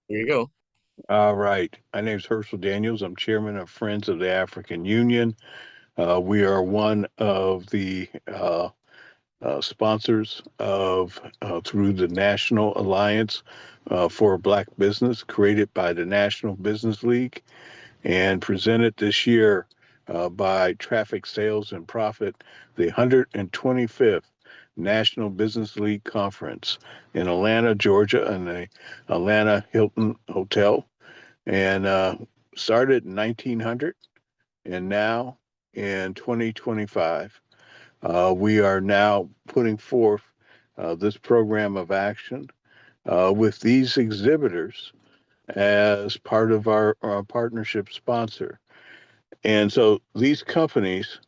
There you go. All right. My name is Herschel Daniels. I'm chairman of Friends of the African Union. We are one of the sponsors of through the National Alliance for Black Business, created by the National Business League and presented this year by Traffic Sales and Profit, the 125th National Business League Conference in Atlanta, Georgia, in the Atlanta Hilton Hotel, and started in 1900, and now in 2025, we are now putting forth this program of action with these exhibitors as part of our partnership sponsor. And so these companies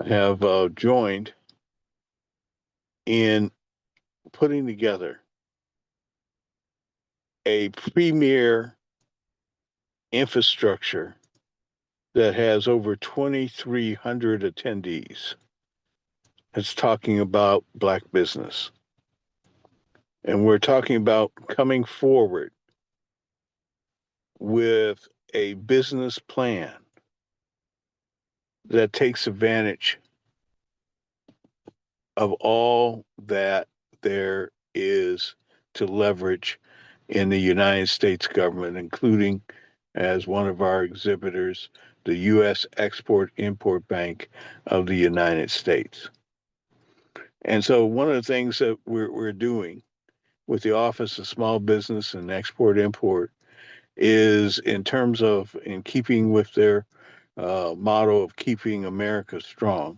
have joined in putting together a premier infrastructure that has over 2,300 attendees. It's talking about Black business. And we're talking about coming forward with a business plan that takes advantage of all that there is to leverage in the United States government, including as one of our exhibitors, the U.S. Export Import Bank of the United States. And so, one of the things that we're doing with the Office of Small Business and Export Import is in keeping with their motto of keeping America strong,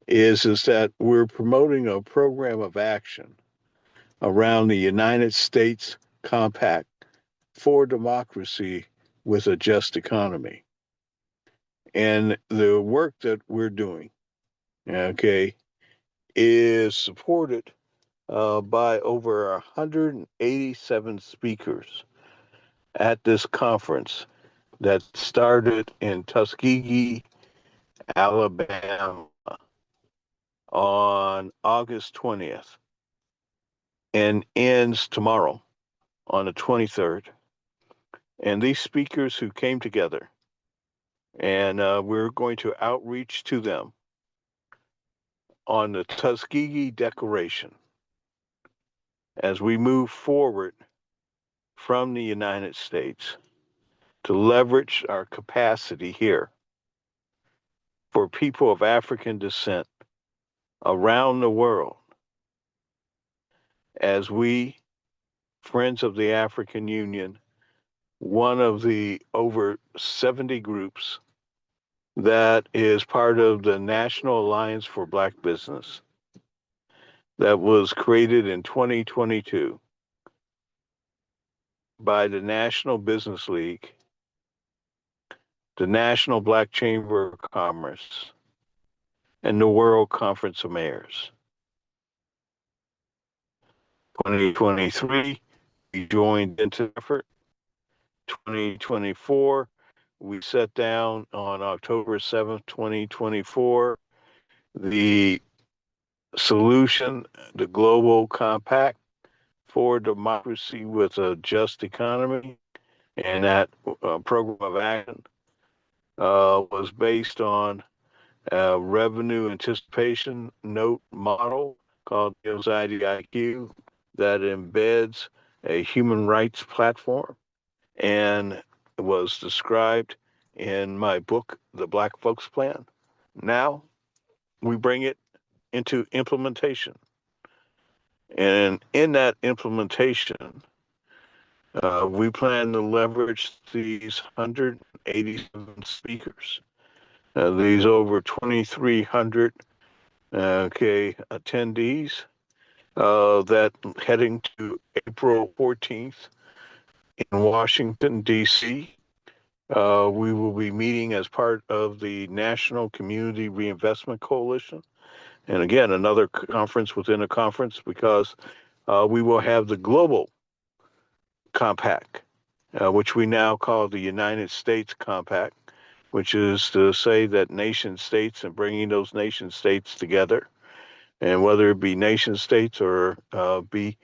is that we're promoting a program of action around the United States Compact for democracy with a just economy. And the work that we're doing, okay, is supported by over 187 speakers at this conference that started in Tuskegee, Alabama on August 20th and ends tomorrow on the 23rd. And these speakers who came together, and we're going to outreach to them on the Tuskegee Declaration as we move forward from the United States to leverage our capacity here for people of African descent around the world as we, Friends of the African Union, one of the over 70 groups that is part of the National Alliance for Black Business that was created in 2022 by the National Business League, the National Black Chamber of Commerce, and the World Conference of Mayors. 2023, we joined into the effort. 2024, we set down on October 7th, 2024, the solution, the Global Compact for Democracy with a Just Economy. And that program of action was based on a revenue anticipation note model called the IDIQ that embeds a human rights platform and was described in my book, The Black Folks Plan. Now we bring it into implementation. And in that implementation, we plan to leverage these 187 speakers, these over 2,300 attendees that heading to April 14th in Washington, D.C. We will be meeting as part of the National Community Reinvestment Coalition. And again, another conference within a conference because we will have the Global Compact, which we now call the United States Compact, which is to say that nation states and bringing those nation states together, and whether it be nation states or be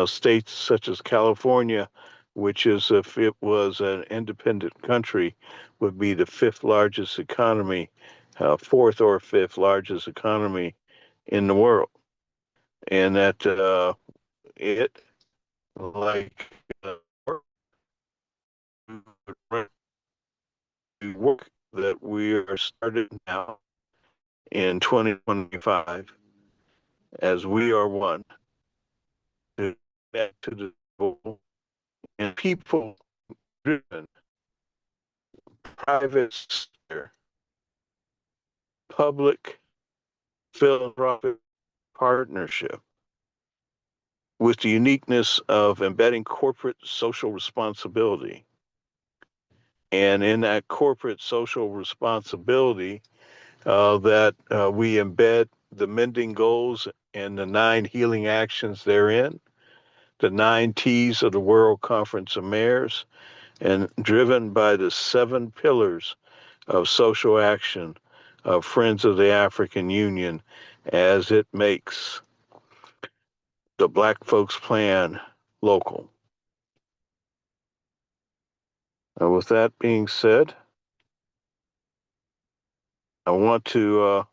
states such as California which is, if it was an independent country, would be the fifth largest economy, fourth or fifth largest economy in the world. And that it, like work that we are starting now in 2025, as we are one, to back to the goal and people driven, private sector, public philanthropic partnership with the uniqueness of embedding corporate social responsibility. And in that corporate social responsibility, that we embed the mending goals and the 9 healing actions therein, the 9 T's of the World Conference of Mayors, and driven by the 7 pillars of social action of Friends of the African Union, as it makes the Black Folks Plan local. With that being said, I want to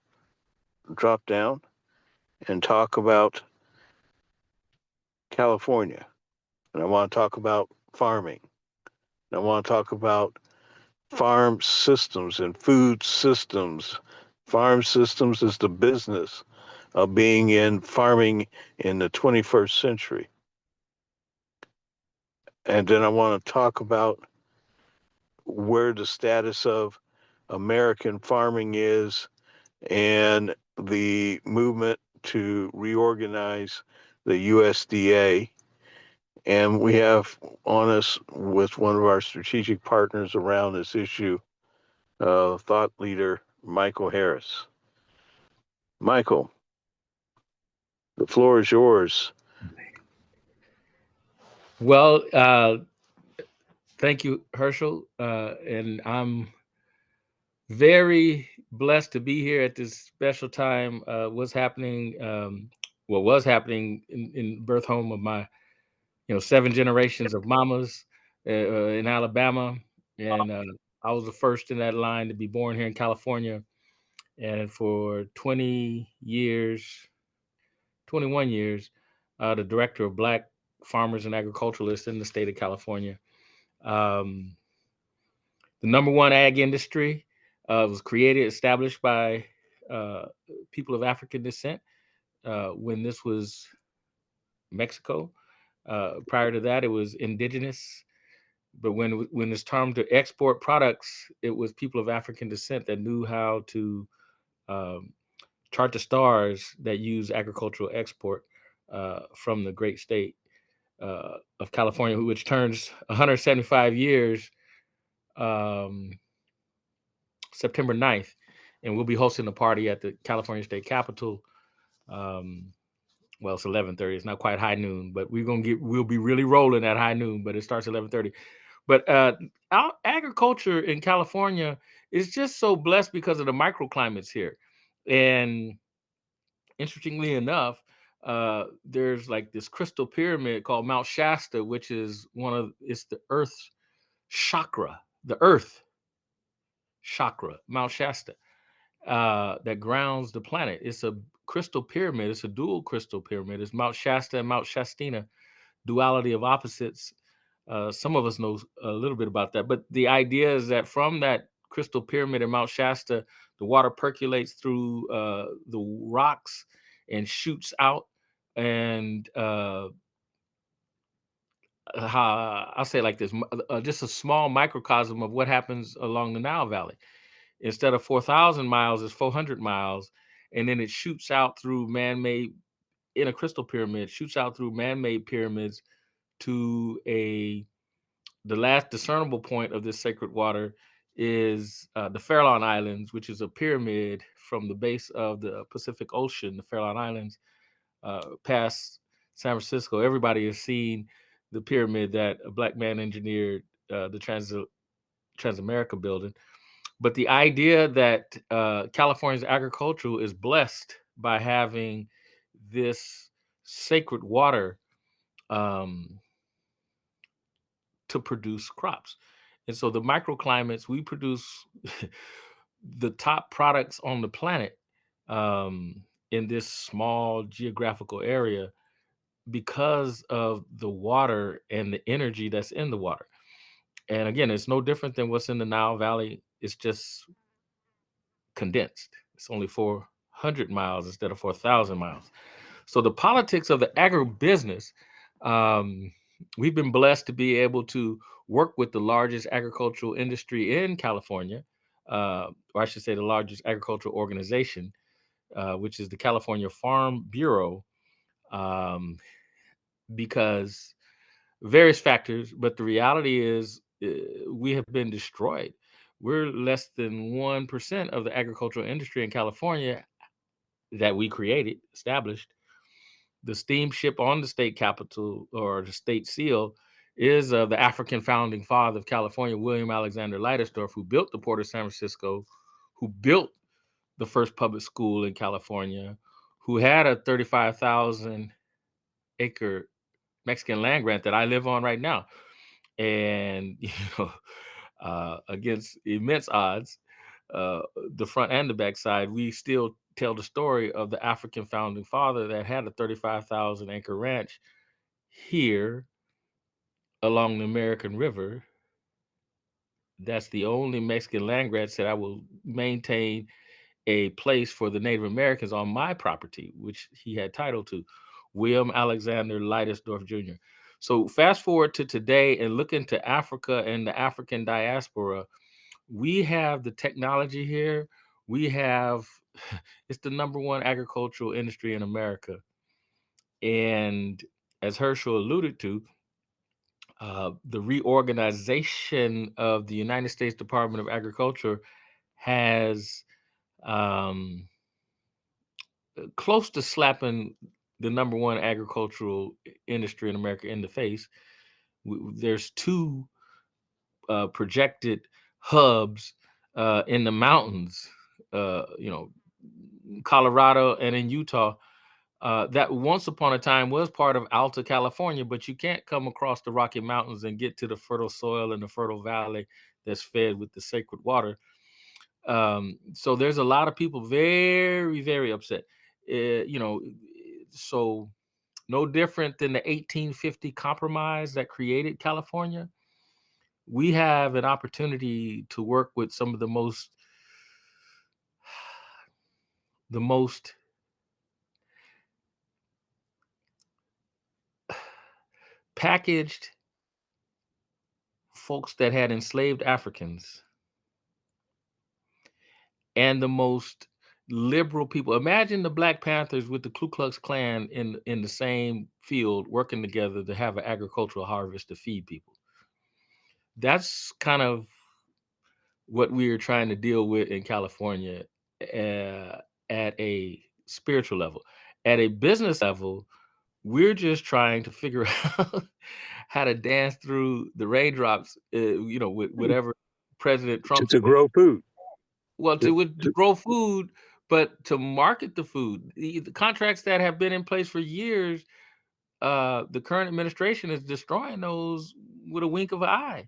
drop down and talk about California. And I want to talk about farming. And I want to talk about farm systems and food systems. Farm systems is the business of being in farming in the 21st century. And then I want to talk about where the status of American farming is and the movement to reorganize the USDA. And we have on us with one of our strategic partners around this issue, thought leader Michael Harris. Michael, the floor is yours. Well, thank you, Herschel. And I'm very blessed to be here at this special time. What's happening, what was happening in birth home of my, 7 generations of mamas in Alabama. And I was the first in that line to be born here in California. And for 21 years, the director of Black farmers and agriculturalists in the state of California. The number one ag industry was established by people of African descent when this was Mexico. Prior to that, it was indigenous. But when it's time to export products, it was people of African descent that knew how to chart the stars that use agricultural export from the great state of California, which turns 175 years September 9th. And we'll be hosting a party at the California State Capitol. Well, it's 11:30. It's not quite high noon, but we'll be really rolling at high noon, but it starts at 11:30. But our agriculture in California is just so blessed because of the microclimates here. And interestingly enough, there's like this crystal pyramid called Mount Shasta, which is it's the Earth's chakra, Mount Shasta, that grounds the planet. It's a crystal pyramid. It's a dual crystal pyramid. It's Mount Shasta and Mount Shastina, duality of opposites. Some of us know a little bit about that, but the idea is that from that crystal pyramid in Mount Shasta, the water percolates through the rocks and shoots out. And I'll say it like this, just a small microcosm of what happens along the Nile Valley. Instead of 4,000 miles, it's 400 miles. And then it shoots out through man-made, in a crystal pyramid, shoots out through man-made pyramids to the last discernible point of this sacred water is the Farallon Islands, which is a pyramid from the base of the Pacific Ocean, the Farallon Islands, past San Francisco. Everybody has seen the pyramid that a Black man engineered, the Transamerica building. But the idea that California's agriculture is blessed by having this sacred water to produce crops. And so the microclimates, we produce the top products on the planet in this small geographical area because of the water and the energy that's in the water. And again, it's no different than what's in the Nile Valley. It's just condensed. It's only 400 miles instead of 4,000 miles. So the politics of the agribusiness, um, we've been blessed to be able to work with the largest agricultural industry in California, or I should say the largest agricultural organization, which is the California Farm Bureau, um, because various factors, but the reality is we have been destroyed. We're less than 1% of the agricultural industry in California that we created, established. The steamship on the state capitol or the state seal is the African founding father of California, William Alexander Leidesdorff, who built the Port of San Francisco, who built the first public school in California, who had a 35,000 acre Mexican land grant that I live on right now. And, know, against immense odds, uh, the front and the back side, we still tell the story of the African founding father that had a 35,000 acre ranch here along the American River. That's the only Mexican land grant that I will maintain a place for the Native Americans on my property, which he had title to, William Alexander Leidesdorff Jr. So fast forward to today and look into Africa and the African diaspora. We have the technology here. We have it's the number one agricultural industry in America. And as Herschel alluded to, the reorganization of the United States Department of Agriculture has um, close to slapping the number one agricultural industry in America in the face. There's two projected hubs in the mountains, you know, Colorado and in Utah, that once upon a time was part of Alta California, but you can't come across the Rocky Mountains and get to the fertile soil and the fertile valley that's fed with the sacred water. So there's a lot of people very, very upset. You know, so no different than the 1850 compromise that created California. We have an opportunity to work with some of the most packaged folks that had enslaved Africans and the most liberal people. Imagine the Black Panthers with the Ku Klux Klan in the same field working together to have an agricultural harvest to feed people. That's kind of what we are trying to deal with in California uh, at a spiritual level. At a business level, we're just trying to figure out how to dance through the raindrops, with whatever President Trump. to grow food. Well, To, to grow food, but to market the food. The contracts that have been in place for years, the current administration is destroying those with a wink of an eye.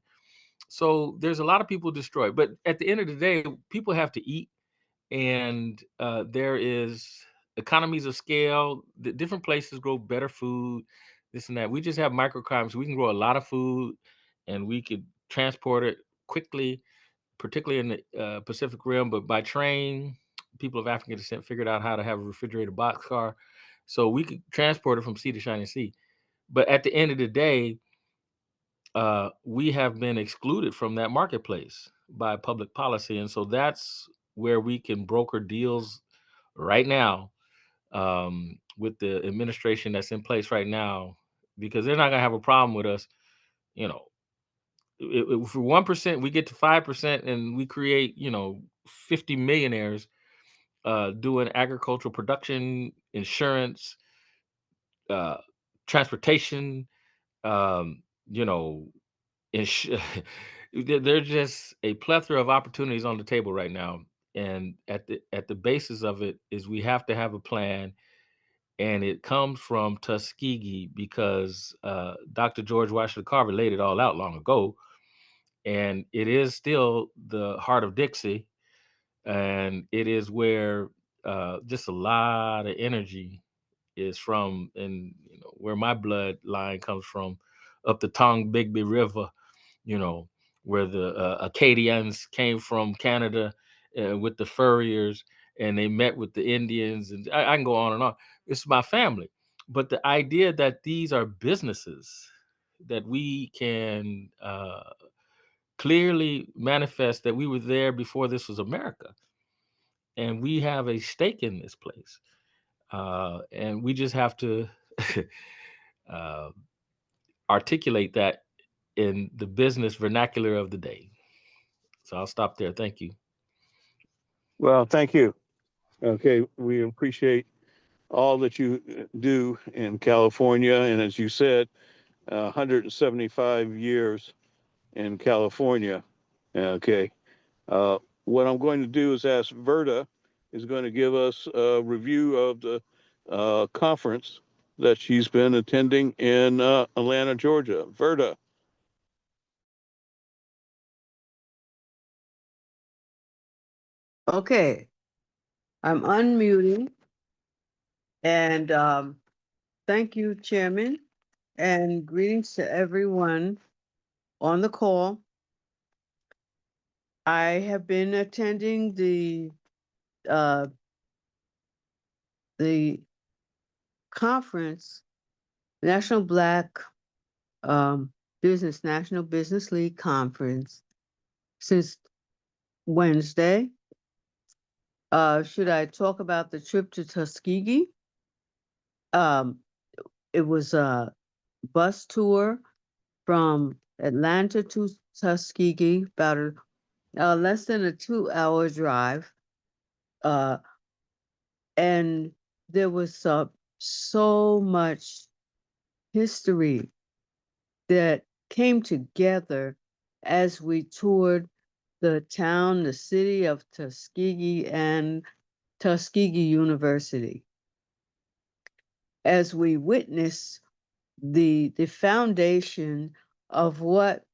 So there's a lot of people destroyed. But at the end of the day, people have to eat, and there is economies of scale. The different places grow better food, this and that. We just have microclimates. We can grow a lot of food, and we could transport it quickly, particularly in the Pacific Rim, but by train, people of African descent figured out how to have a refrigerated boxcar. So we could transport it from sea to shining sea. But at the end of the day, we have been excluded from that marketplace by public policy. And so that's where we can broker deals right now with the administration that's in place right now, because they're not going to have a problem with us, you know, for 1% we get to 5% and we create 50 millionaires doing agricultural production, insurance, uh transportation, um you know ins- there's just a plethora of opportunities on the table right now. And at the basis of it is we have to have a plan, and it comes from Tuskegee because Dr. George Washington Carver laid it all out long ago, and it is still the heart of Dixie, and it is where just a lot of energy is from, and where my bloodline comes from, up the Tongue-Bigby River, you know, where the Acadians came from Canada with the furriers, and they met with the Indians, and I can go on and on. It's my family, but the idea that these are businesses that we can clearly manifest that we were there before this was America, and we have a stake in this place, and we just have to uh, articulate that in the business vernacular of the day. So I'll stop there. Thank you. Well, thank you. Okay, we appreciate all that you do in California, and as you said, 175 years in California. Okay. What I'm going to do is ask Verda is going to give us a review of the conference that she's been attending in Atlanta, Georgia. Verda. Okay, I'm unmuting. And thank you, Chairman, and greetings to everyone on the call. I have been attending uh, the conference, National Black National Business League Conference, since Wednesday. Should I talk about the trip to Tuskegee? Um, it was a bus tour from Atlanta to Tuskegee, about less than a 2-hour drive. And there was so much history that came together as we toured the town, the city of Tuskegee and Tuskegee University. As we witnessed the foundation of what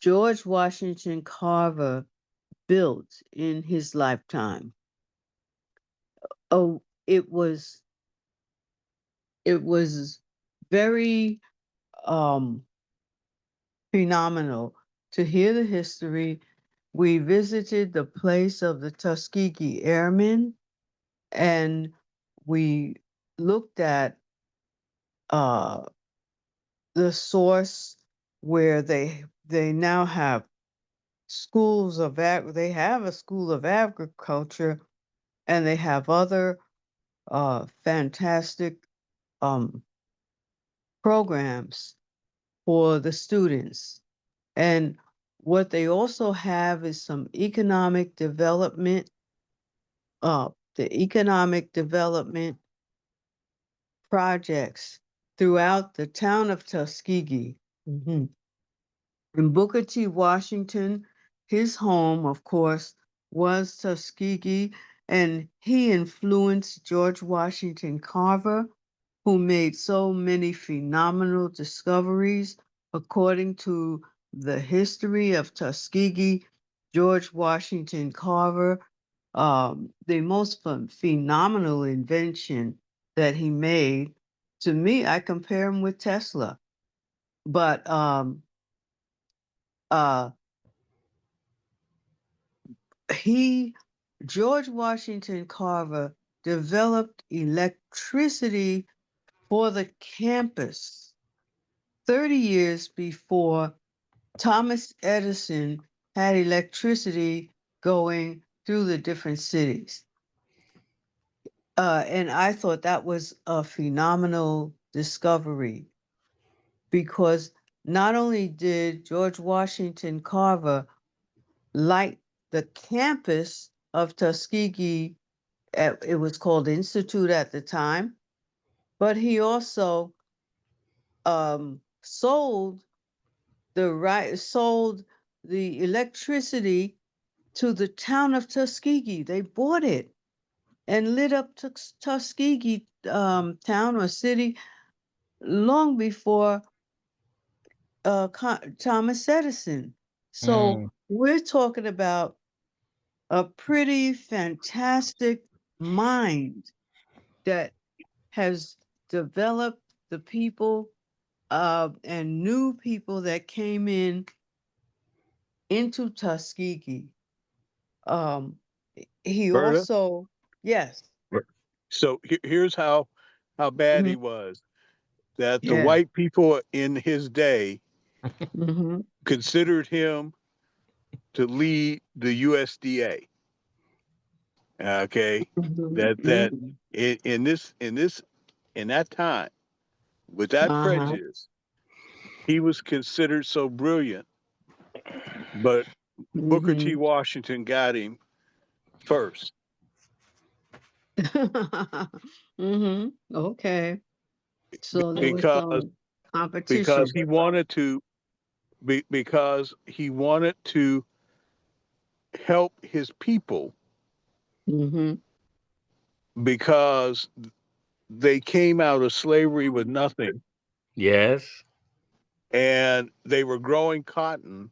George Washington Carver built in his lifetime. Oh, it was very phenomenal to hear the history. We visited the place of the Tuskegee Airmen, and we looked at the source where they now have they have a school of agriculture, and they have other fantastic programs for the students. And what they also have is some economic development, the economic development projects throughout the town of Tuskegee. Mhm. In Booker T. Washington, his home, of course, was Tuskegee, and he influenced George Washington Carver, who made so many phenomenal discoveries. According to the history of Tuskegee, George Washington Carver, the most phenomenal invention that he made, to me, I compare him with Tesla. But uh, George Washington Carver developed electricity for the campus 30 years before Thomas Edison had electricity going through the different cities. And I thought that was a phenomenal discovery, because not only did George Washington Carver light the campus of Tuskegee, it was called Institute at the time, but he also sold the electricity to the town of Tuskegee. They bought it and lit up Tuskegee town or city long before Thomas Edison. So Mm. we're talking about a pretty fantastic mind that has developed the people and new people that came into Tuskegee. Um, he Verda. also, yes, So here's how bad hmm, he was. That the yeah, white people in his day hmm, considered him to lead the USDA. Okay, hmm, that hmm, in that time, without uh-huh. prejudice, he was considered so brilliant. But Booker T. Hmm. Washington got him first Hmm. Okay. So there was because some because competition. he wanted to because he wanted to help his people Hmm. because they came out of slavery with nothing Yes. and they were growing cotton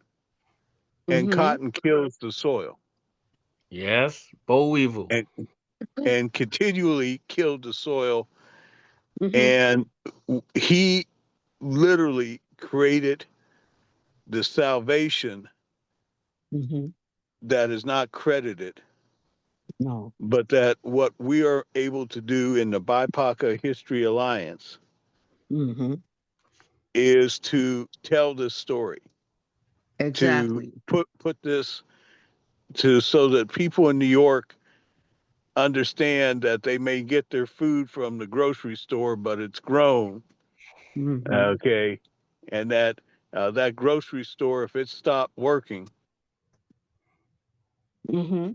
and Hmm. cotton kills the soil Yes. Boll weevil. and continually killed the soil Hmm. and he literally created the salvation Hmm. that is not credited, No. but that what we are able to do in the BIPOCA History Alliance Hmm. is to tell this story, to Exactly. put this to so that people in New York understand that they may get their food from the grocery store, but it's grown, Hmm. okay, and that that grocery store, if it stopped working, Hmm.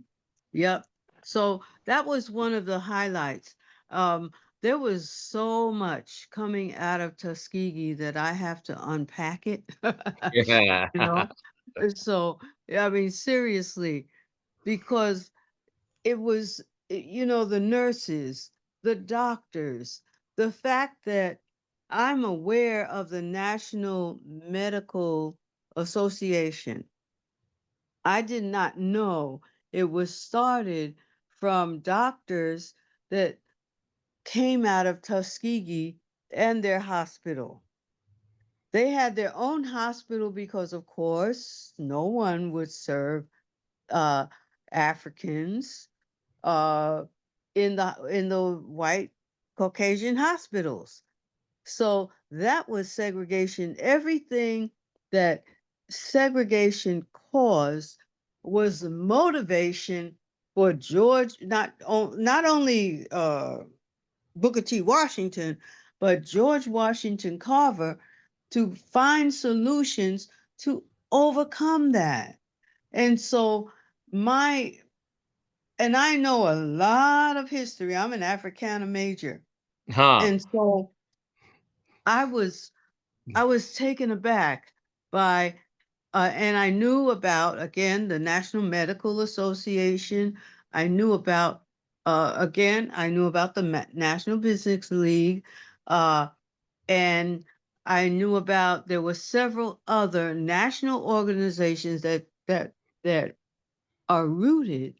Yep. So that was one of the highlights. Um, there was so much coming out of Tuskegee that I have to unpack it. Yeah. You know, so I mean, seriously, because it was, the nurses, the doctors, the fact that I'm aware of the National Medical Association. I did not know it was started from doctors that came out of Tuskegee and their hospital. They had their own hospital because, of course, no one would serve uh, Africans uh, in the white Caucasian hospitals. So that was segregation. Everything that segregation caused was the motivation for George, not only Booker T. Washington, but George Washington Carver to find solutions to overcome that. And so my and I know a lot of history. I'm an Africana major. Huh. And so I was I was taken aback by, and I knew about, again, the National Medical Association. I knew about, again, I knew about the National Business League, uh, and I knew about, there were several other national organizations that are rooted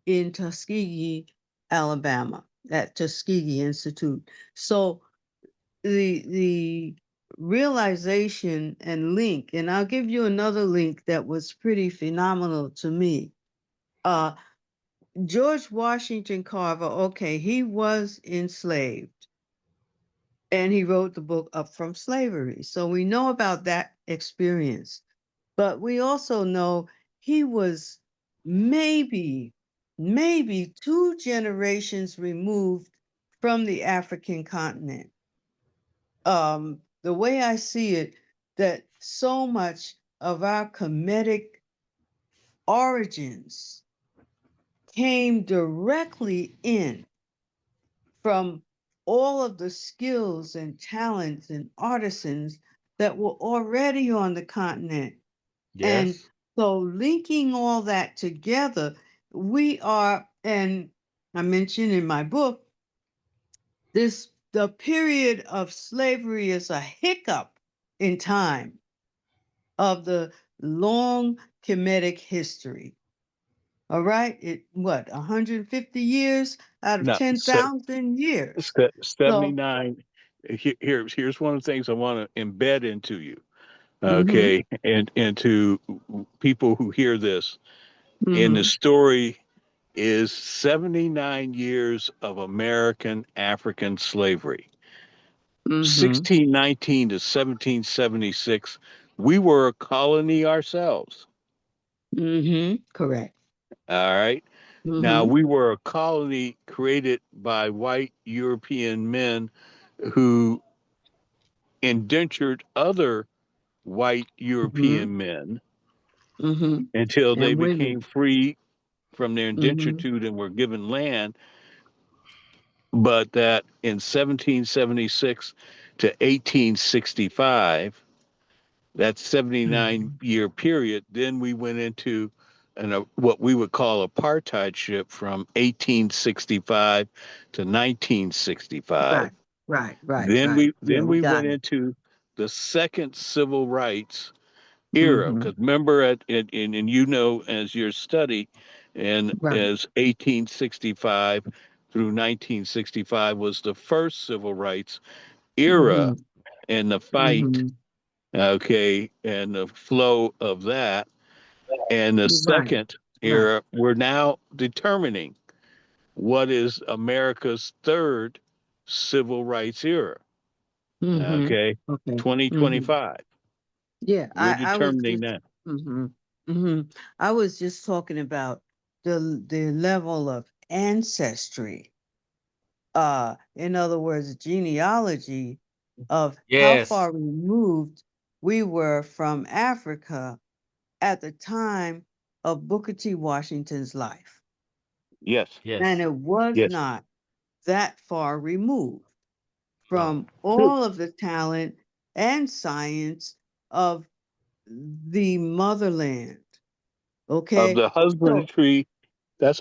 in Tuskegee, Alabama, at Tuskegee Institute. So the realization and link, and I'll give you another link that was pretty phenomenal to me. Uh, George Washington Carver, okay, he was enslaved and he wrote the book Up from Slavery. So we know about that experience, but we also know he was maybe, maybe two generations removed from the African continent. The way I see it, that so much of our Kemetic origins came directly in from all of the skills and talents and artisans that were already on the continent. And Yes. so linking all that together, we are, and I mentioned in my book, the period of slavery is a hiccup in time of the long Kemetic history. All right, 150 years out of No, 10,000 years. So, 79. Here's one of the things I want to embed into you. mm-hmm, Okay, and to people who hear this in the mm-hmm, story is 79 years of American African slavery. mm-hmm, 1619 to 1776, we were a colony ourselves. mm-hmm, correct. All right. Now, Mm-hmm, we were a colony created by white European men who indentured other white mm-hmm, European men mm-hmm, until they and became women. free from their Mm-hmm, indentured and were given land. But that in 1776 to 1865, that 79 mm-hmm. year period, then we went into what we would call apartheidship from 1865 to 1965. Right, right, right, Then right. we Yeah, then we we got went it. into the second civil rights era, Mm-hmm, because remember and you know as your study, and right. as 1865 through 1965 was the first civil rights era, Mm-hmm, and the fight, mm-hmm, okay, and the flow of that. And the right, second right. era, we're now determining what is America's third civil rights era, Mm-hmm. okay, Okay. Mm-hmm. 2025. Yeah, We're I was determining just that. mm-hmm, mm-hmm. I was just talking about the level of ancestry. In other words, genealogy of how Yes. far removed we were from Africa at the time of Booker T. Washington's life. Yes, And Yes. it was yes. not that far removed No. from True. all of the talent and science of the motherland. Of Okay. the So, husbandry, that's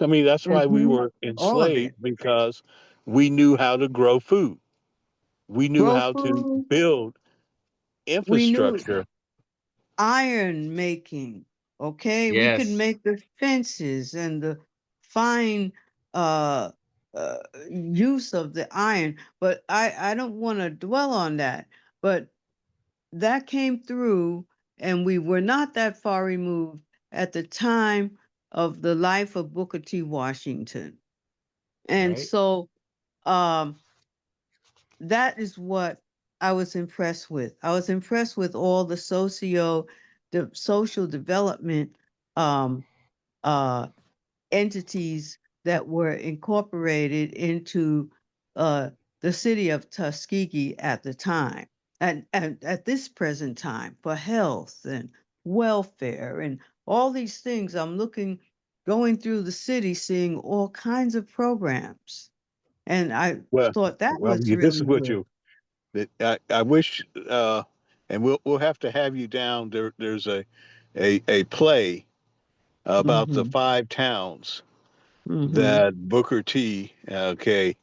why we mhm, were all of it. enslaved, because we knew how to grow food. We knew Grow how to food. build We knew infrastructure. iron making. Okay. We could Yes. make the fences and the fine uh, uh, use of the iron. But I don't want to dwell on that. But that came through, and we were not that far removed at the time of the life of Booker T. Washington. And Right. so um, that is what I was impressed with. I was impressed with all the social development um, uh, entities that were incorporated into uh, the city of Tuskegee at the time, and at this present time, for health and welfare and all these things. I'm going through the city, seeing all kinds of programs, and I Well, thought that well, was this is really what good. you. I wish, and we'll have to have you down. There's a play about the Mm-hmm. five towns Mm-hmm. that Booker T. Okay,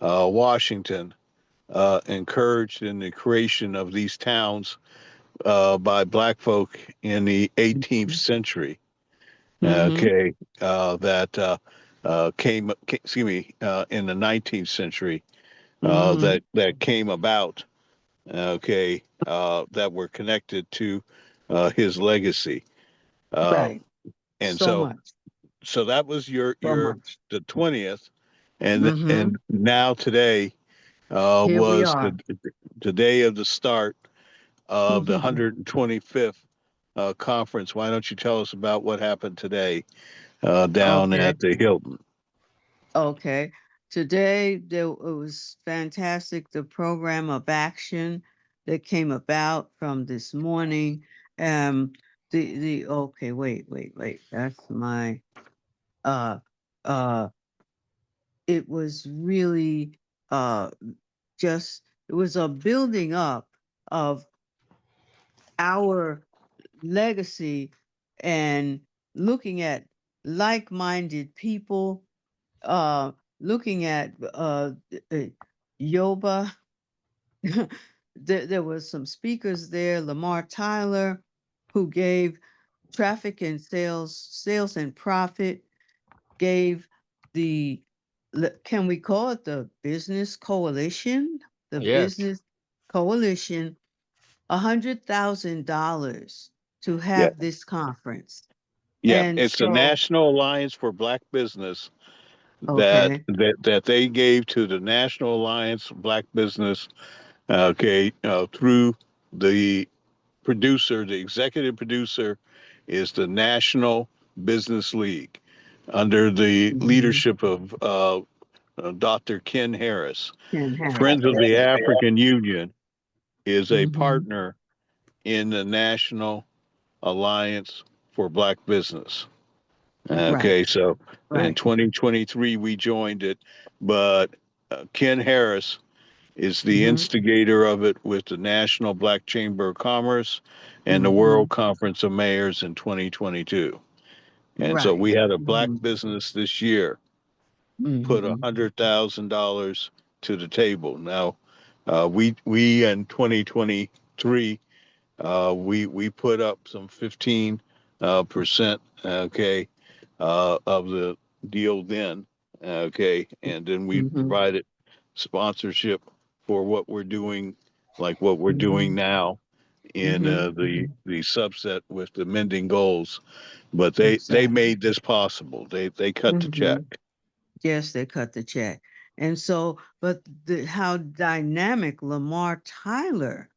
Washington encouraged in the creation of these towns by black folk in the 18th century. Mm-hmm. Okay, that excuse me, in the 19th century, Mm-hmm. that came about. Okay, that were connected to his legacy. Right. And So so, much. that was So your much. the 20th, and Mm-hmm. now today Here we was are. the day of the start of the 125th conference. Why don't you tell us about what happened today down Okay. at the Hilton? Okay. Today it was fantastic. The program of action that came about from this morning. Um the okay, wait. That's my uh uh it was really just it was a building up of our legacy and looking at like-minded people, uh, looking at Yoba. There was some speakers there, Lamar Tyler, who gave traffic and sales and profit, gave the, can we call it the business coalition? The Yes. business coalition, $100,000 to Yeah, have this conference. yeah. And It's the so, National Alliance for Black Business okay. that they gave to the National Alliance for Black Business. Okay, through the producer, the executive producer, is the National Business League under the Mhm. leadership of Dr. Ken Harris. Ken Harris. Friends of the African Union is a Mm-hmm. partner in the National Alliance for Black Business. Right, Okay, so in right. 2023 we joined it, but Ken Harris is the Mm-hmm. instigator of it with the National Black Chamber of Commerce and the Mm-hmm. World Conference of Mayors in 2022. And so Right. we had a black Mm-hmm. business this year put Mm-hmm. $100,000 to the table. Now, we in 2023 we put up some 15% okay of the deal then, okay, and then we Mm-hmm. provided sponsorship for what we're doing, like what we're doing Mm-hmm. now in Mm-hmm. the subset with the mending goals. But they Exactly. made this possible. They cut the check. Mm-hmm. Yes, they cut the check. And so, but how dynamic Lamar Tyler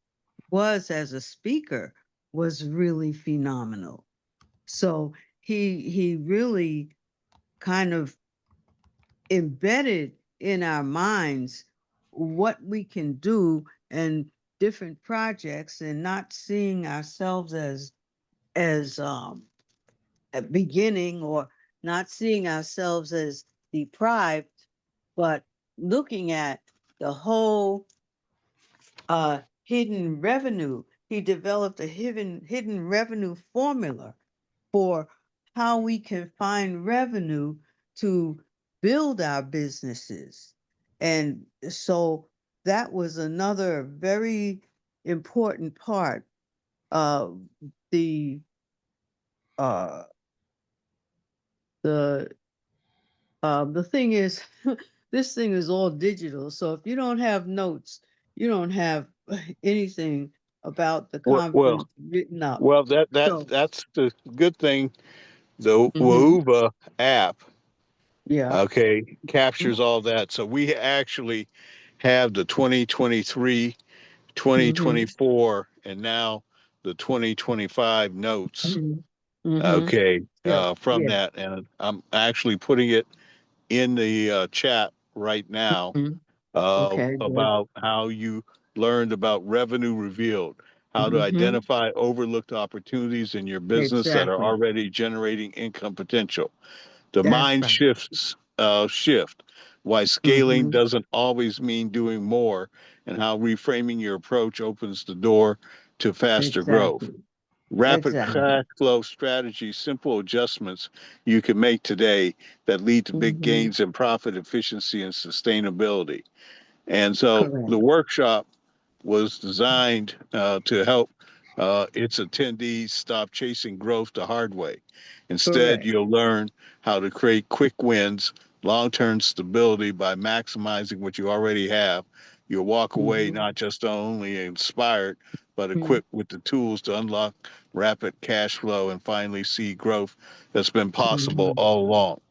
was as a speaker was really phenomenal. So he really kind of embedded in our minds what we can do and different projects, and not seeing ourselves as beginning, or not seeing ourselves as deprived, but looking at the whole hidden revenue. He developed a hidden revenue formula for how we can find revenue to build our businesses. And so that was another very important part of the uh the the thing is, this thing is all digital. So if you don't have notes, you don't have anything about the Well, conference well, written up. well So, that's the good thing. The hmm, Wauba app, yeah. okay, captures all that. So we actually have the 2023, Mm-hmm. 2024, and now the 2025 notes, Hmm. Hmm. okay, Yeah. from Yeah. that. And I'm actually putting it in the chat right now Mhm. Okay, good. about how you learned about revenue revealed, how to Mhm. identify overlooked opportunities in your business that are Exactly. already generating income potential. The That's mind right. shift, why scaling Mhm. doesn't always mean doing more, and how reframing your approach opens the door to faster growth. Exactly. Rapid Exactly. cash flow strategies, simple adjustments you can make today that lead to big Mhm. gains in profit, efficiency, and sustainability. And so the Correct. workshop was designed to help its attendees stop chasing growth the hard way. Instead, Correct. you'll learn how to create quick wins, long term stability by maximizing what you already have. You'll walk away Mhm. not just only inspired, but Mhm. equipped with the tools to unlock rapid cash flow and finally see growth that's been possible Mhm. all along.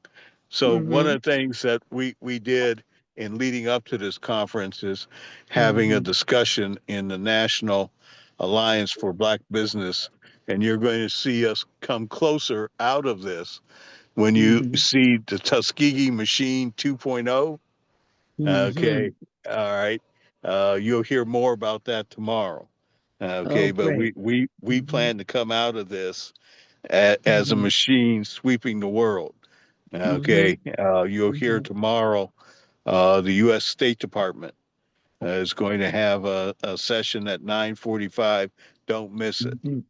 So one Mhm. of the things that we did in leading up to this conference is having a Mhm. discussion in the National Alliance for Black Business, and you're going to see us come closer out of this when you Mhm. see the Tuskegee Machine 2.0. Okay, Mhm. all right. You'll hear more about that tomorrow. Oh, Okay, but great. we Mhm. plan to come out of this as a Mhm. machine sweeping the world. Okay, Mhm. you'll hear Mhm. tomorrow the U.S. State Department is going to have a session at 9:45. Don't miss it. Mhm.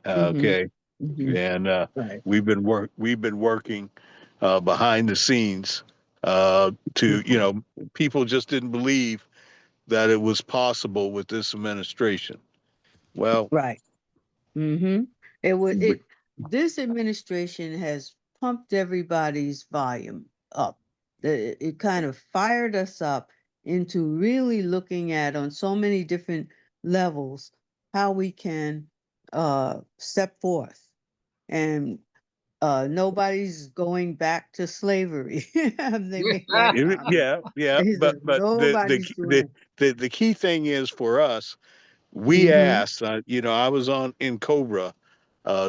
Mhm. Okay, Mhm. and Right. we've been working behind the scenes to Mhm. people just didn't believe that it was possible with this administration. Well, Right. Mm-hmm. It would but it This administration has pumped everybody's volume up. It kind of fired us up into really looking at on so many different levels how we can step forth. And nobody's going back to slavery. They make that comment. yeah, yeah, He said, but nobody's doing it. the key thing is for us, we Mm-hmm. asked. I was on in Cobra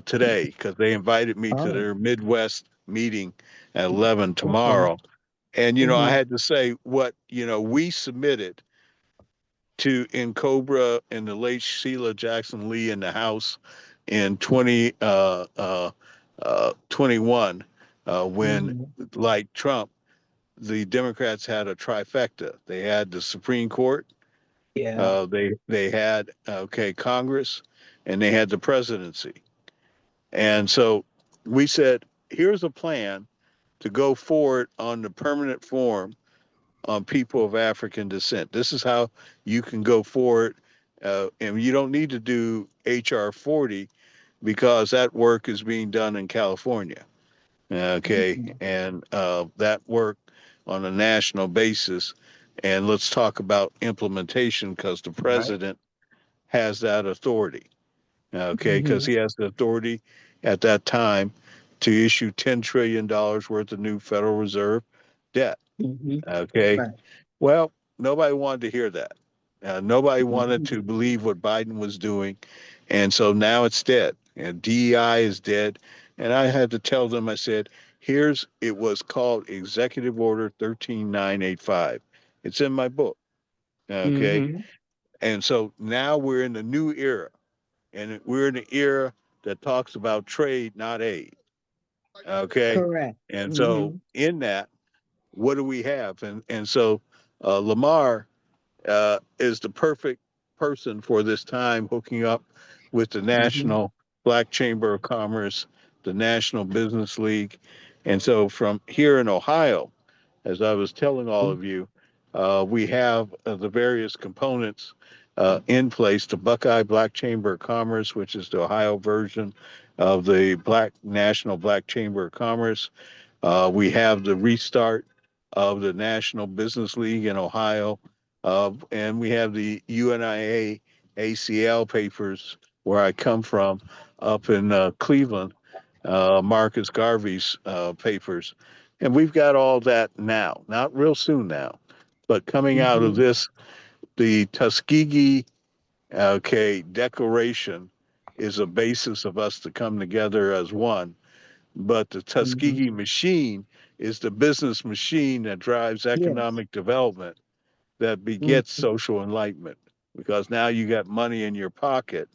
today because they invited me to Oh. their Midwest meeting at 11 Okay. tomorrow, and I Mm-hmm. had to say what we submitted to in Cobra and the late Sheila Jackson Lee in the House in 21 when, Mm-hmm. like Trump, the Democrats had a trifecta. They had the Supreme Court, Yeah. they had Congress, and they had the presidency. And so we said, here's a plan to go forward on the permanent form on people of African descent. This is how you can go forward, and you don't need to do HR 40 because that work is being done in California. Okay, Mhm. and that work on a national basis. And let's talk about implementation because the Right. president has that authority. Okay, because Mhm. he has the authority at that time to issue $10 trillion worth of new Federal Reserve debt. Mhm. Okay, Right. well, nobody wanted to hear that. Nobody wanted Mhm. to believe what Biden was doing. And so now it's dead. And DEI is dead. And I had to tell them, I said, it was called Executive Order 13985. It's in my book. Okay. Mhm. And so now we're in the new era. And we're in the era that talks about trade, not aid. Okay. Correct. And so Mhm. in that, what do we have? And so Lamar is the perfect person for this time, hooking up with the Mhm. National Black Chamber of Commerce, the National Business League. And so from here in Ohio, as I was telling all of you, we have the various components in place. The Buckeye Black Chamber of Commerce, which is the Ohio version of the Black National Black Chamber of Commerce. We have the restart of the National Business League in Ohio, and we have the UNIA ACL papers where I come from up in Cleveland, Marcus Garvey's papers. And we've got all that now, not real soon now, but coming out of Mhm. this, the Tuskegee Declaration is a basis of us to come together as one, but the Mhm. Tuskegee machine is the business machine that drives Yes. economic development that begets Mhm. social enlightenment. Because now you got money in your pocket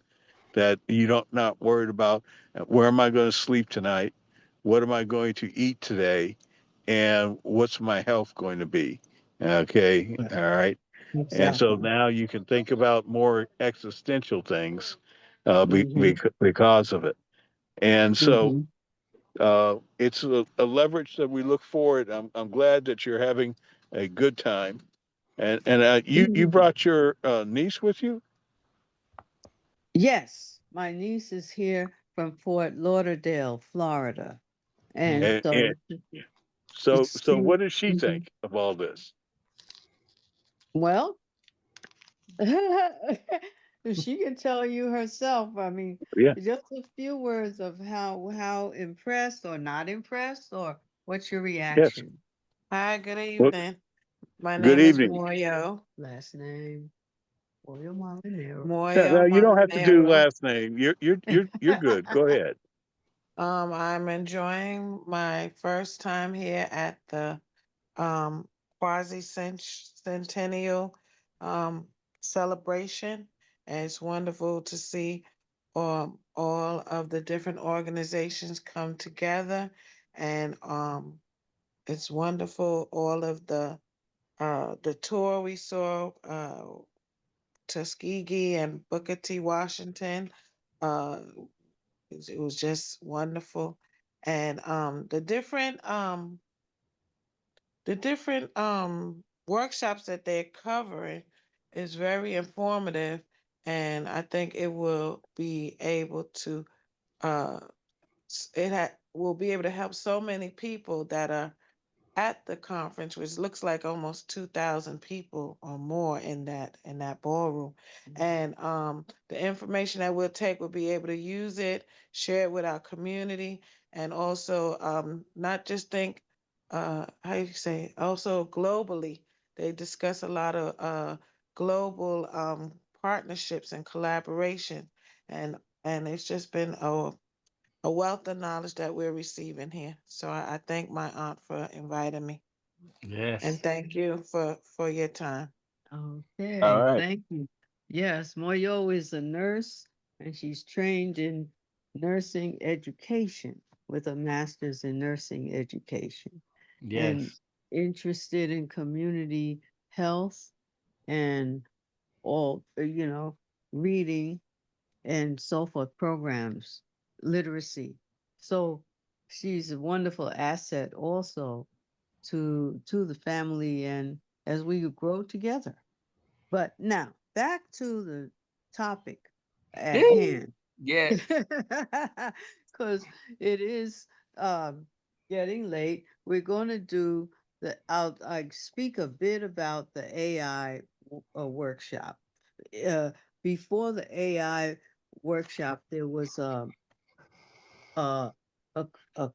that you don't not worried about where am I going to sleep tonight? What am I going to eat today? And what's my health going to be? Okay, Right. all right. And so Exactly. now you can think about more existential things Mhm. because of it. And so Mhm. it's a leverage that we look forward. I'm glad that you're having a good time. And you Mhm. brought your niece with you? Yes, my niece is here from Fort Lauderdale, Florida, and And so so she. what does she Mhm. think of all this? Well, she can tell you herself. I mean, Yeah. just a few words of how impressed or not impressed, or what's your Yes. reaction? Hi, good Well, evening. My good name is evening. Moyo. Last name, William Molinero. No, Moyo you don't have to do Montanero. last name. You're good. Go ahead. I'm enjoying my first time here at the um, quasi centennial um, celebration, and it's wonderful to see all of the different organizations come together, and it's wonderful. All of the tour we saw. Tuskegee and Booker T. Washington. Uh, it was just wonderful, and the different workshops that they're covering is very informative, and I think it will be able to uh will be able to help so many people that are at the conference, which looks like almost 2,000 people or more in that ballroom. And the information that we'll take, we'll be able to use it, share it with our community, and also not just think, how you say, also globally. They discuss a lot of global partnerships and collaboration, and it's just been a wealth of knowledge that we're receiving here. So I thank my aunt for inviting me, and Yes. thank you for your time. All Okay, right. thank you. Yes, Moyo is a nurse and she's trained in nursing education with a master's in nursing education and Yes. interested in community health and all, reading and so forth programs, literacy. So she's a wonderful asset also to the family and as we grow together. But now back to the topic at Yay! hand, Yes. because it is getting late. We're going to do I speak a bit about the AI workshop. Uh, Before the AI workshop, there was a, a, a,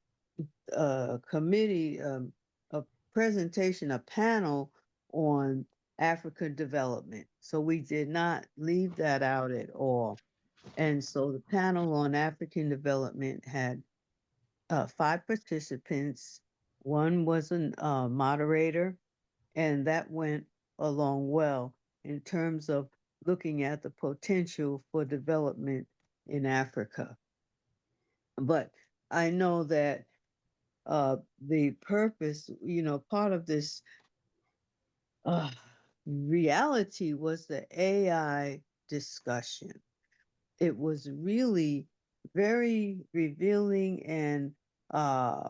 a committee, a presentation, a panel on African development. So we did not leave that out at all. And so the panel on African development had five participants. One was a moderator, and that went along well in terms of looking at the potential for development in Africa. But I know that the purpose, part of this uh, reality was the AI discussion. It was really very revealing and uh,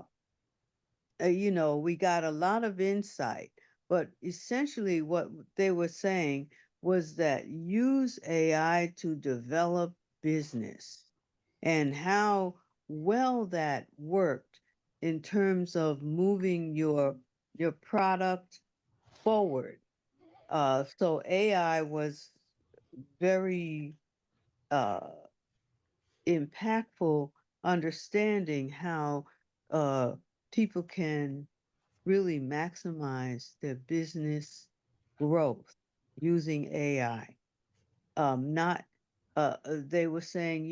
we got a lot of insight, but essentially what they were saying was that use AI to develop business and how well that worked in terms of moving your product forward. So AI was very uh, impactful, understanding how uh, people can really maximize their business growth using AI. Not, they were saying,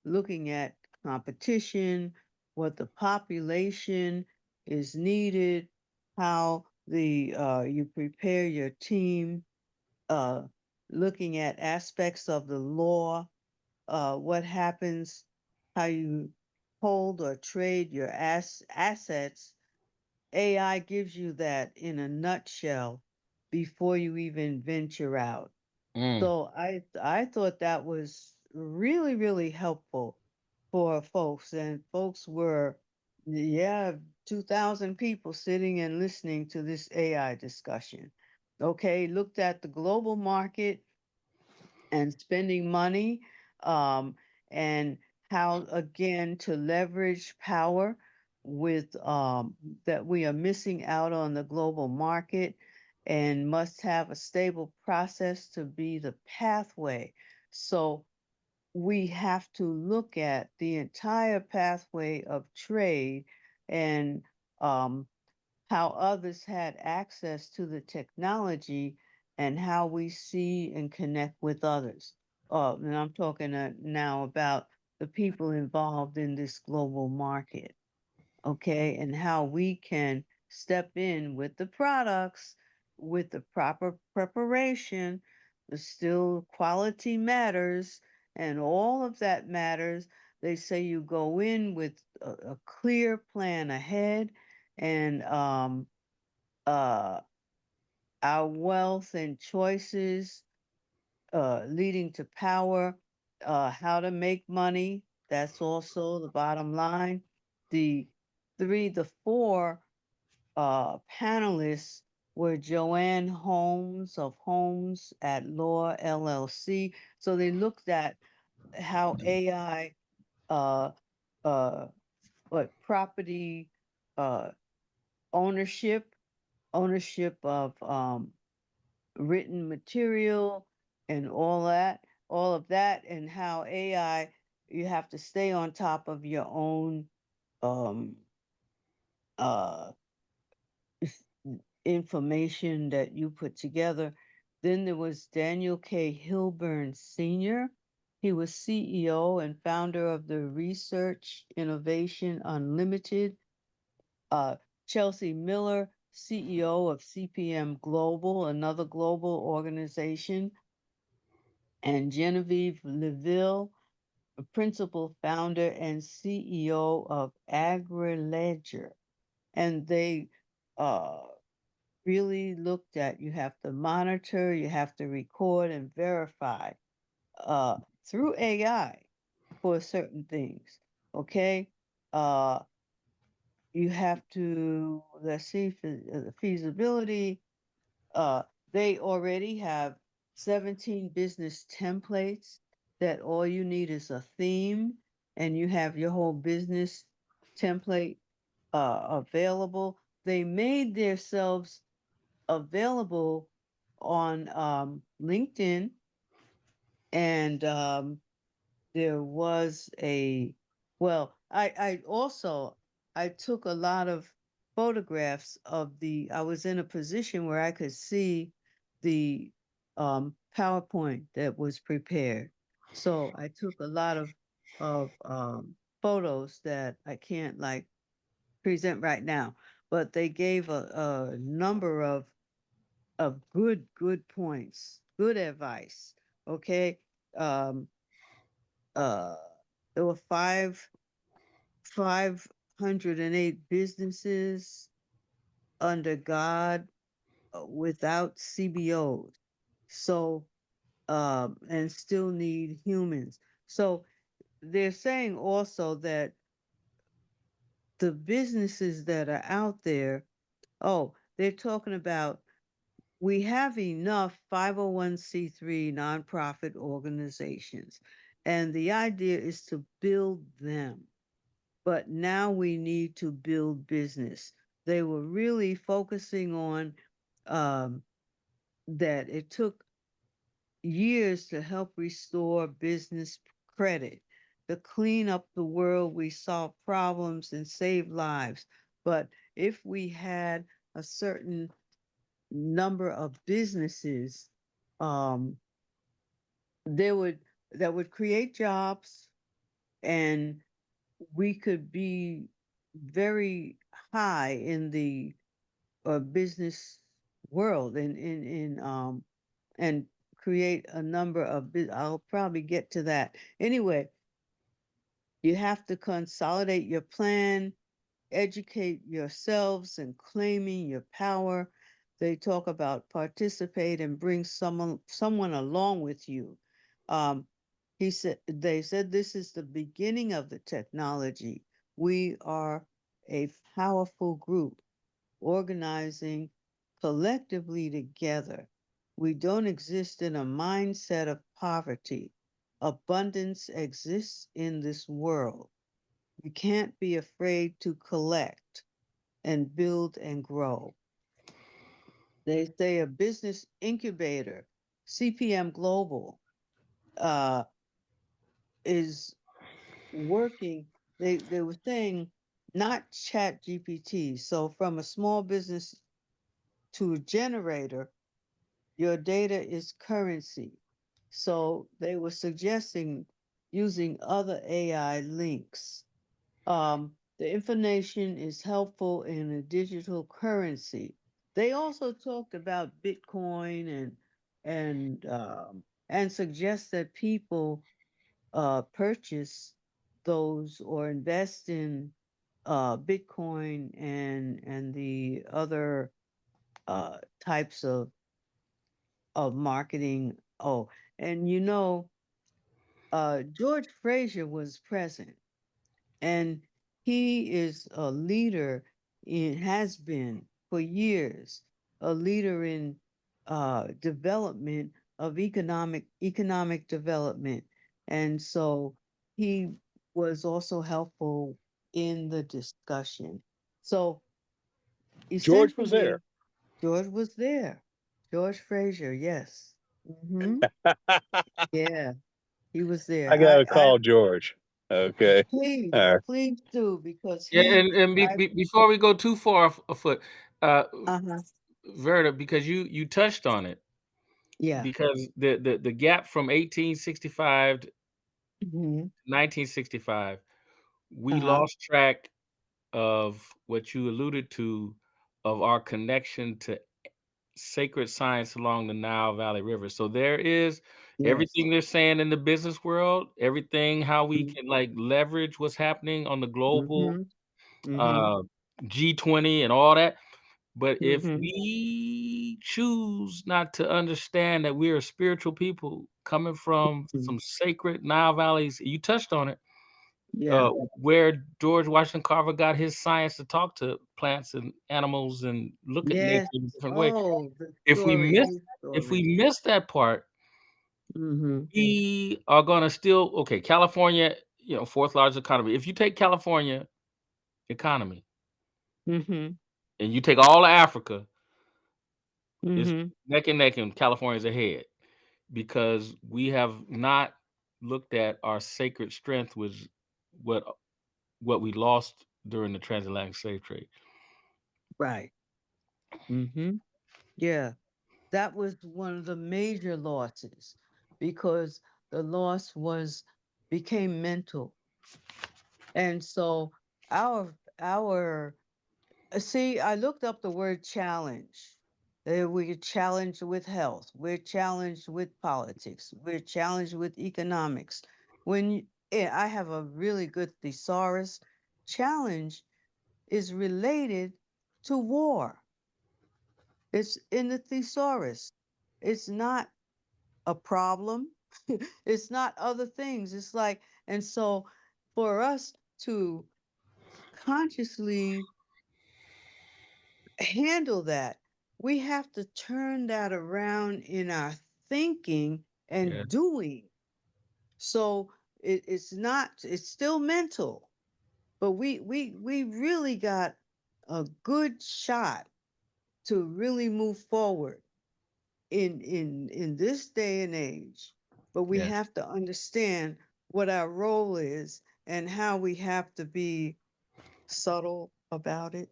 looking at competition, what the population is needed, how you prepare your team, uh, looking at aspects of the law, what happens, how you hold or trade your assets. AI gives you that in a nutshell before you even venture out. Mm. So I thought that was really, really helpful for folks. And folks were, yeah, 2,000 people sitting and listening to this AI discussion. Okay, looked at the global market and spending money, um, and how again to leverage power with that we are missing out on the global market and must have a stable process to be the pathway. So we have to look at the entire pathway of trade and um, how others had access to the technology and how we see and connect with others. And I'm talking now about the people involved in this global market, okay, and how we can step in with the products with the proper preparation. The still quality matters, and all of that matters. They say you go in with a clear plan ahead, and uh, our wealth and choices leading to power, how to make money. That's also the bottom line. The four panelists were Joanne Holmes of Holmes at Law LLC. So they looked at how AI, uh, uh, what property, uh, ownership, ownership of written material, and all of that, and how AI, you have to stay on top of your own um, uh, information that you put together. Then there was Daniel K. Hilburn Sr. He was CEO and founder of the Research Innovation Unlimited. Uh, Chelsea Miller, CEO of CPM Global, another global organization. And Genevieve Leville, a principal founder and CEO of AgriLedger. And they uh, really looked at, you have to monitor, you have to record and verify uh, through AI for certain things. Okay. Uh, you have to, let's see, the feasibility. Uh, they already have 17 business templates that all you need is a theme, and you have your whole business template available. They made themselves available on LinkedIn, and there was a, well, I also, I took a lot of photographs of I was in a position where I could see the PowerPoint that was prepared. So I took a lot of photos that I can't like present right now, but they gave a number of good points, good advice. Okay. Um, uh, there were 508 businesses under God without CBOs. So, and still need humans. So they're saying also that the businesses that are out there, oh, they're talking about, we have enough 501c3 nonprofit organizations, and the idea is to build them. But now we need to build business. They were really focusing on um, that it took years to help restore business credit, to clean up the world. We solve problems and save lives. But if we had a certain number of businesses, um, they would that would create jobs, and we could be very high in the business world, and create a number of I'll probably get to that. Anyway, you have to consolidate your plan, educate yourselves, and claiming your power. They talk about participate and bring someone along with you. Um, they said this is the beginning of the technology. We are a powerful group organizing collectively together. We don't exist in a mindset of poverty. Abundance exists in this world. We can't be afraid to collect and build and grow. They say a business incubator, CPM Global, uh, is working. They were saying not chat GPT. So from a small business to a generator, your data is currency. So they were suggesting using other AI links. The information is helpful in a digital currency. They also talked about Bitcoin and suggest that people purchase those or invest in Bitcoin and the other types of marketing. Oh, and George Fraser was present, and he is a leader. It has been for years. a leader in development of economic development. And so he was also helpful in the discussion. So George was there. essentially, George was there. George Fraser, yes. Yeah, he was there. I gotta call George. Okay. Please, All right. please do, because Yeah, he, and I, before we go too far afoot, uh, uh-huh, Verda, because you touched on it, yeah, because the gap from 1865 to hmm 1965, we uh-huh, lost track of what you alluded to, of our connection to sacred science along the Nile Valley River. So there is yes, everything they're saying in the business world, everything how we can like leverage what's happening on the global mm-hmm, mm-hmm, uh, G20 and all that. But if mm-hmm, we choose not to understand that we are spiritual people coming from mm-hmm, some sacred Nile valleys, you touched on it, yeah, where George Washington Carver got his science to talk to plants and animals and look at nature yes. in a different way. Oh, the If we story, miss his if story. we miss that part, Mm-hmm, we are gonna still okay, California, fourth largest economy. If you take California economy mm-hmm, and you take all of Africa, it's mm-hmm, neck and neck, and California's ahead because we have not looked at our sacred strength, was what what we lost during the transatlantic slave trade. right. Mm-hmm, yeah. That was one of the major losses because the loss became mental. And so our see, I looked up the word challenge. We're challenged with health. We're challenged with politics. We're challenged with economics. I have a really good thesaurus, challenge is related to war. It's in the thesaurus. It's not a problem. It's not other things. It's like, and so for us to consciously handle that, we have to turn that around in our thinking Yeah, and doing. So it's still mental, but we really got a good shot to really move forward in this day and age. But we yeah. have to understand what our role is and how we have to be subtle about it.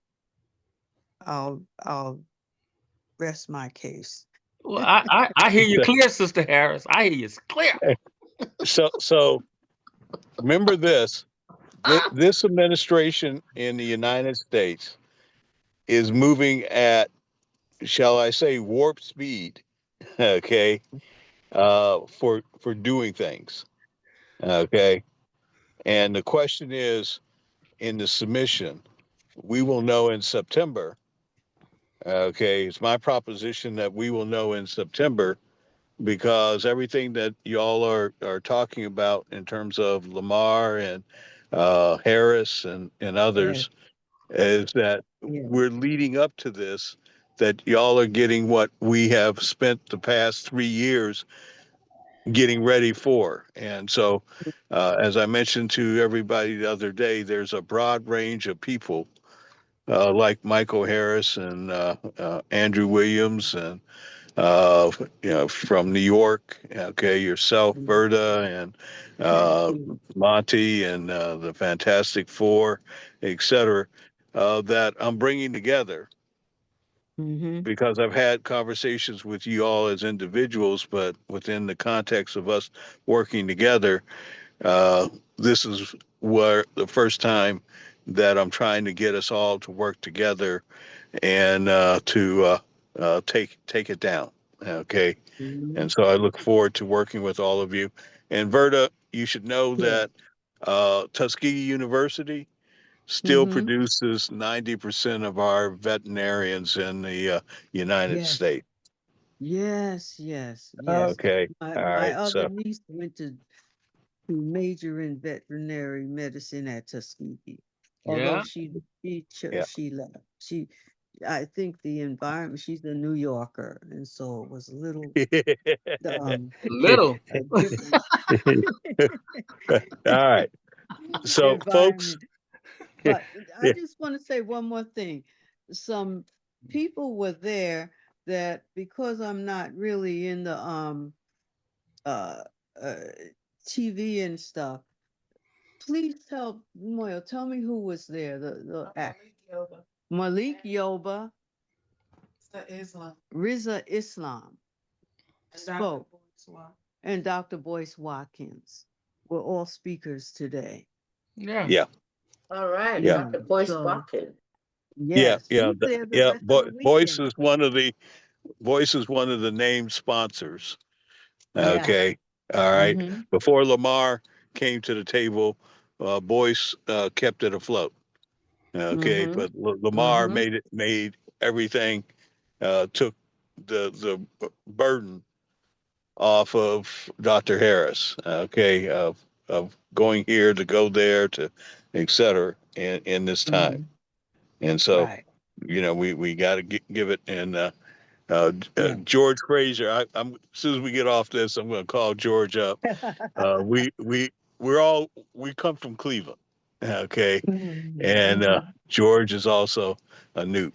I'll rest my case. Well, I hear you clear, Sister Harris. I hear you clear. So remember this. This administration in the United States is moving at, shall I say, warp speed. Okay, for doing things. Okay, and the question is, in the submission, we will know in September. Okay, it's my proposition that we will know in September because everything that y'all are talking about in terms of Lamar and Harris and Yes, others is that yes. we're leading up to this, that y'all are getting what we have spent the past 3 years getting ready for. And so, as I mentioned to everybody the other day, there's a broad range of people like Michael Harris and Andrew Williams and uh, from New York. Okay, yourself, Mhm. Verda, and Thank uh, you. Monty, and the Fantastic Four, etc. That I'm bringing together Mm-hmm. because I've had conversations with you all as individuals, but within the context of us working together, uh, this is where the first time that I'm trying to get us all to work together and to take it down. Okay, Mm-hmm. and so I look forward to working with all of you. And Verda, you should know Yeah. that Tuskegee University still Mm-hmm. produces 90% of our veterinarians in the United Yes. States. Yes. Yes. Yes. Okay, My all my right. other So niece went to major in veterinary medicine at Tuskegee. Although Yeah. she yeah, left. I think the environment, she's a New Yorker, and so it was a little Little. a different All right. So, folks, environment. But I just want to say one more thing. Some people were there that, because I'm not really in the uh, uh TV and stuff, please tell me who was there. Malik Yoba, Riza Islam spoke, and Dr. Boyce Watkins were all speakers today. Yeah. yeah, All right, yeah, Dr. Boyce So Watkins. yes, he's there the yeah. rest of the Voice weekend. is one of the named sponsors. Yeah. Okay. All right. Mm-hmm. Before Lamar came to the table, Boyce kept it afloat. Okay, Mm-hmm. but Lamar Mm-hmm. made everything, took the burden off of Dr. Harris. Okay, of going here to go there to, et cetera, in this time. Mm-hmm. And so, Right. we got to give it. And Yeah. George Frazier, I'm as soon as we get off this, I'm going to call George up. Uh, we we we come from Cleveland. Okay, and Mm-hmm. George is also a Newt.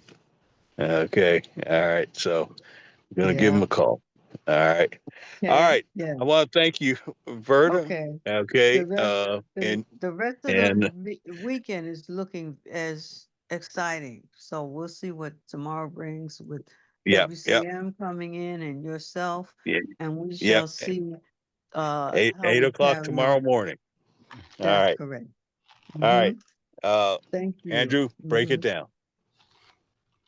Okay, all right. So I'm gonna give him Yeah. a call. All right, all Okay. right. Yeah. I want to thank you, Verda. Okay. Okay, The rest and the rest of the and weekend is looking as exciting. So we'll see what tomorrow brings with yep, yep, WCM coming in and yourself, yeah, and we yep. shall see how Eight we o'clock carry tomorrow on. morning. All That's right, correct. all Mm-hmm. right. Uh, Thank you. Andrew, break it Mm-hmm. down.